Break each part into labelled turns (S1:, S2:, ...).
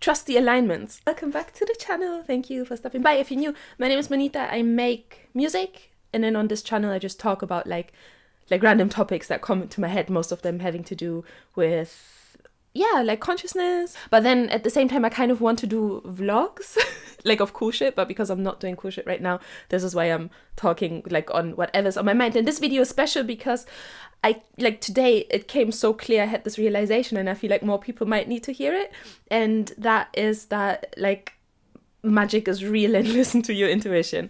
S1: trust the alignments. Welcome back to the channel. Thank you for stopping by. If you're new, my name is Monita. I make music, and then on this channel I just talk about like random topics that come into my head, most of them having to do with like consciousness. But then at the same time I kind of want to do vlogs like of cool shit, but because I'm not doing cool shit right now, this is why I'm talking like on whatever's on my mind. And this video is special because I like today it came so clear. I had this realization, and I feel like more people might need to hear it, and that is that like magic is real and listen to your intuition.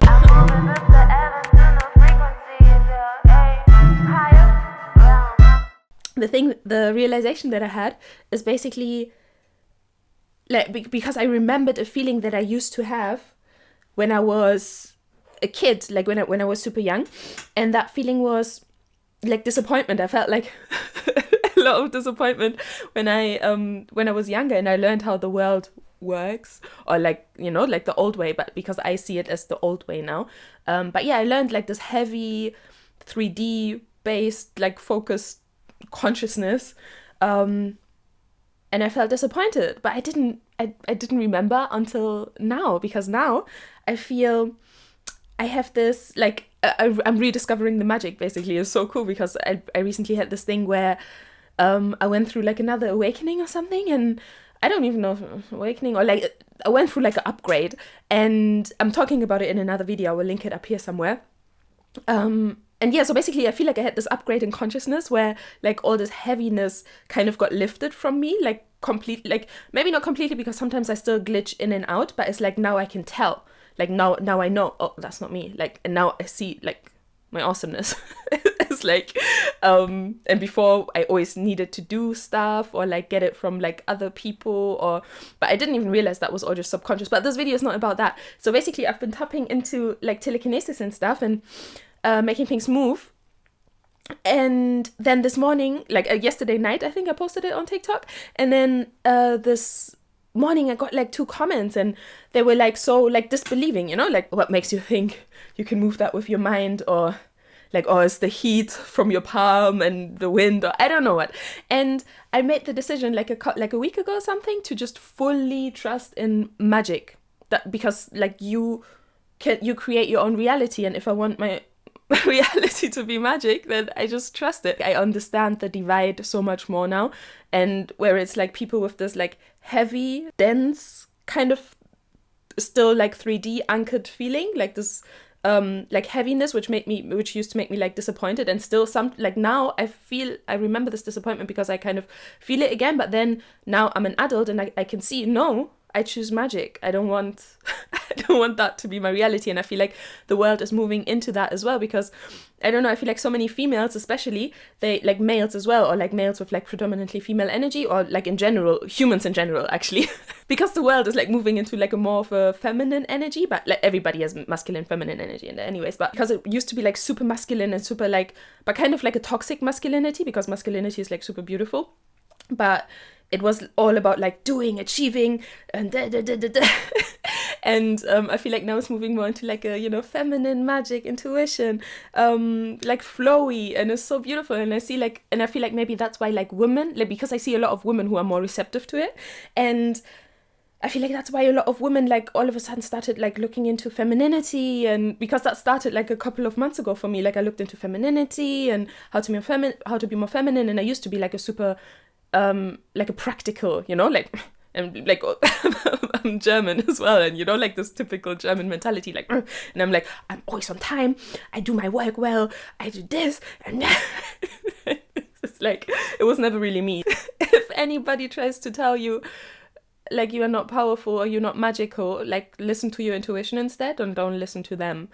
S1: The realization that I had is basically like because I remembered a feeling that I used to have when I was a kid, like when I was super young, and that feeling was like disappointment. I felt like a lot of disappointment when I was younger, and I learned how the world works, or like, you know, like the old way, but because I see it as the old way now. But yeah, I learned like this heavy 3D based like focused consciousness, and I felt disappointed, but I didn't remember until now, because now I feel I have this like I'm rediscovering the magic. Basically, it's so cool because I recently had this thing where I went through like another awakening or something, and I don't even know if it was awakening or like I went through like an upgrade, and I'm talking about it in another video. I will link it up here somewhere. And yeah, so basically I feel like I had this upgrade in consciousness where like all this heaviness kind of got lifted from me, like completely, like maybe not completely because sometimes I still glitch in and out, but it's like now I can tell, like now I know, oh, that's not me, like, and now I see like my awesomeness. It's like, and before I always needed to do stuff or like get it from like other people, but I didn't even realize that was all just subconscious. But this video is not about that. So basically I've been tapping into like telekinesis and stuff, and making things move. And then this morning, like yesterday night, I think I posted it on TikTok, and then this morning I got like 2 comments, and they were like so like disbelieving, you know, like what makes you think you can move that with your mind, or like, oh, it's the heat from your palm and the wind, or I don't know what. And I made the decision like a week ago or something to just fully trust in magic, that because like you create your own reality, and if I want my reality to be magic, then I just trust it. I understand the divide so much more now, and where it's like people with this like heavy, dense kind of still like 3D anchored feeling, like this like heaviness, which used to make me like disappointed, and still some like now I remember this disappointment because I kind of feel it again, but then now I'm an adult and I can see, no, I choose magic. I don't want that to be my reality. And I feel like the world is moving into that as well, because I don't know, I feel like so many females, especially, they like males as well, or like males with like predominantly female energy, or like in general, humans in general actually, because the world is like moving into like a more of a feminine energy, but like everybody has masculine, feminine energy in there anyways, but because it used to be like super masculine and super like, but kind of like a toxic masculinity, because masculinity is like super beautiful, but it was all about like doing, achieving, and and I feel like now it's moving more into like a, you know, feminine magic, intuition, like flowy, and it's so beautiful. And I feel like maybe that's why like women, like because I see a lot of women who are more receptive to it, and I feel like that's why a lot of women like all of a sudden started like looking into femininity, and because that started like a couple of months ago for me, like I looked into femininity and how to be more feminine, and I used to be like a super like a practical, you know, like, and like I'm German as well, and you know, like this typical German mentality, like, and I'm like, I'm always on time, I do my work well, I do this and that. It's like, it was never really me. If anybody tries to tell you like you are not powerful or you're not magical, like listen to your intuition instead, and don't listen to them,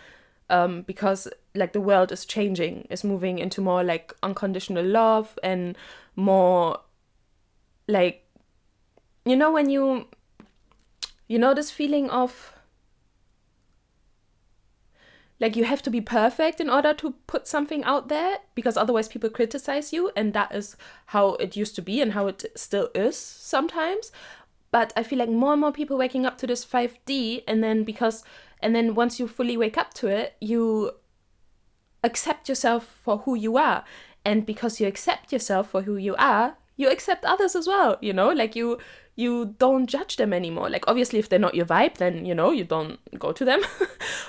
S1: because like the world is changing, it's moving into more like unconditional love, and more like, you know, when you know this feeling of like you have to be perfect in order to put something out there, because otherwise people criticize you, and that is how it used to be and how it still is sometimes. But I feel like more and more people waking up to this 5D, and then once you fully wake up to it, you accept yourself for who you are, and because you accept yourself for who you are, you accept others as well, you know, like you you don't judge them anymore. Like, obviously, if they're not your vibe, then, you know, you don't go to them.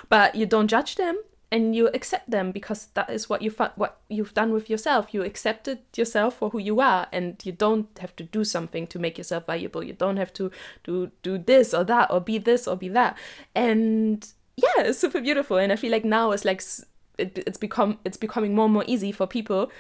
S1: But you don't judge them, and you accept them, because that is what you've done with yourself. You accepted yourself for who you are, and you don't have to do something to make yourself valuable. You don't have to do this or that, or be this or be that. And yeah, it's super beautiful. And I feel like now it's like it's becoming more and more easy for people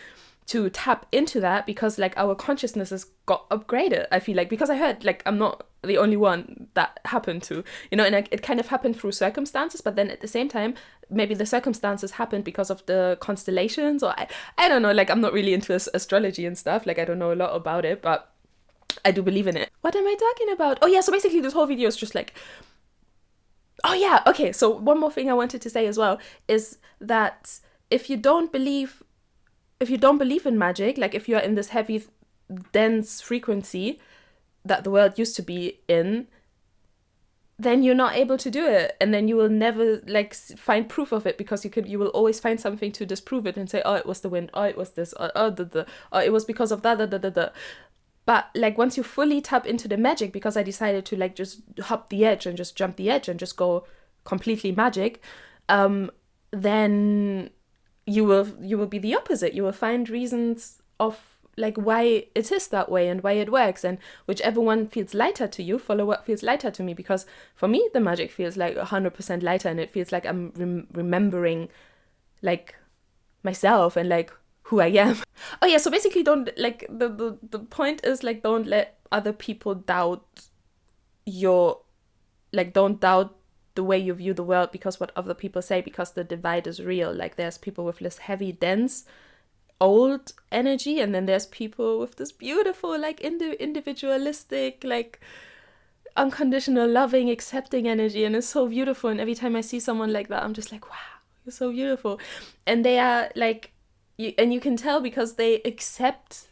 S1: to tap into that, because like our consciousnesses got upgraded. I feel like, because I heard, like, I'm not the only one that happened to, you know, and it kind of happened through circumstances, but then at the same time, maybe the circumstances happened because of the constellations, or I don't know, like, I'm not really into astrology and stuff, like, I don't know a lot about it, but I do believe in it. What am I talking about? Oh yeah, so basically this whole video is just like, oh yeah, okay, so one more thing I wanted to say as well is that if you don't believe in magic, like if you're in this heavy, dense frequency that the world used to be in, then you're not able to do it, and then you will never like find proof of it, because you will always find something to disprove it and say, oh, it was the wind, oh, it was this, oh, it was because of that. But like once you fully tap into the magic, because I decided to like just hop the edge and just jump the edge and just go completely magic, then you will be the opposite. You will find reasons of like why it is that way and why it works, and whichever one feels lighter to you, follow what feels lighter to me. Because for me, the magic feels like 100% lighter, and it feels like I'm remembering like myself and like who I am. Oh yeah, so basically don't like the point is like don't let other people doubt don't doubt the way you view the world because what other people say, because the divide is real. Like there's people with this heavy, dense, old energy, and then there's people with this beautiful, like individualistic, like unconditional, loving, accepting energy, and it's so beautiful. And every time I see someone like that, I'm just like, wow, you're so beautiful. And they are like, you can tell because they accept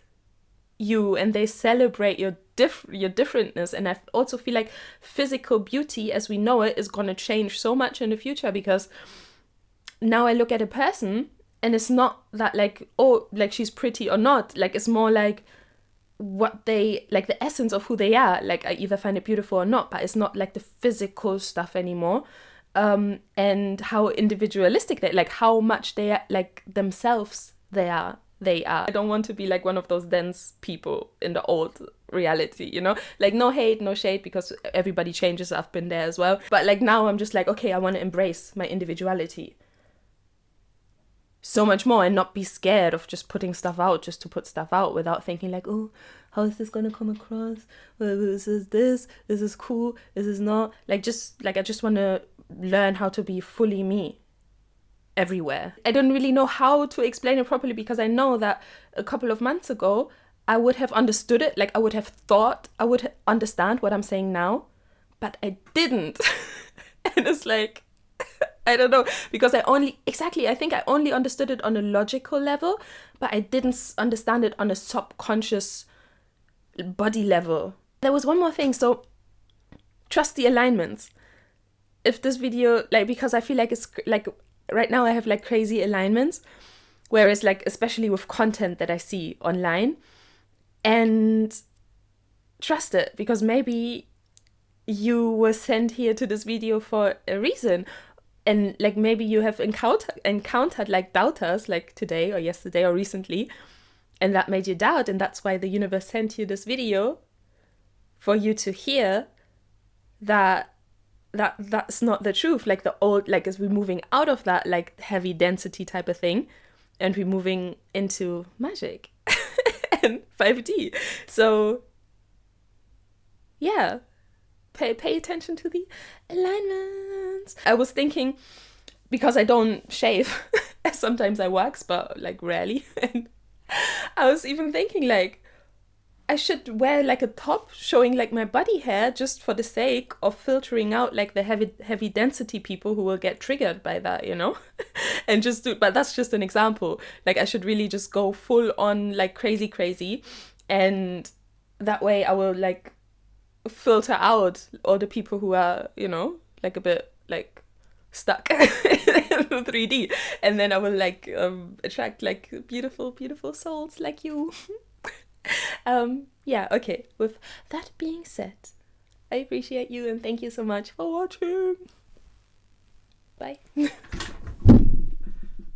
S1: you and they celebrate your differentness. And I also feel like physical beauty as we know it is going to change so much in the future, because now I look at a person and it's not that like, oh, like she's pretty or not, like it's more like what they like, the essence of who they are. Like I either find it beautiful or not, but it's not like the physical stuff anymore. And how individualistic they, like how much they are like themselves they are. I don't want to be like one of those dense people in the old reality, you know, like no hate, no shade, because everybody changes. I've been there as well. But like now I'm just like, okay, I want to embrace my individuality so much more and not be scared of just putting stuff out just to put stuff out without thinking like, oh, how is this going to come across? Is this cool? Is this not? Like just like I just want to learn how to be fully me everywhere. I don't really know how to explain it properly, because I know that a couple of months ago I would have understood it, like I would have thought I would understand what I'm saying now, but I didn't. And it's like, I don't know, because I think I only understood it on a logical level, but I didn't understand it on a subconscious body level. There was one more thing, so trust the alignments. If this video, like, because I feel like it's like right now I have like crazy alignments, whereas like especially with content that I see online, and trust it, because maybe you were sent here to this video for a reason, and like maybe you have encountered like doubters like today or yesterday or recently, and that made you doubt, and that's why the universe sent you this video for you to hear that's not the truth. Like the old, like as we're moving out of that like heavy density type of thing, and we're moving into magic and 5D. So yeah, pay attention to the alignments. I was thinking, because I don't shave, sometimes I wax, but like rarely, and I was even thinking like I should wear like a top showing like my body hair, just for the sake of filtering out like the heavy density people who will get triggered by that, you know. And just do, but that's just an example. Like I should really just go full on like crazy, and that way I will like filter out all the people who are, you know, like a bit like stuck in 3D, and then I will like attract like beautiful souls like you. Yeah, okay. With that being said, I appreciate you and thank you so much for watching. Bye.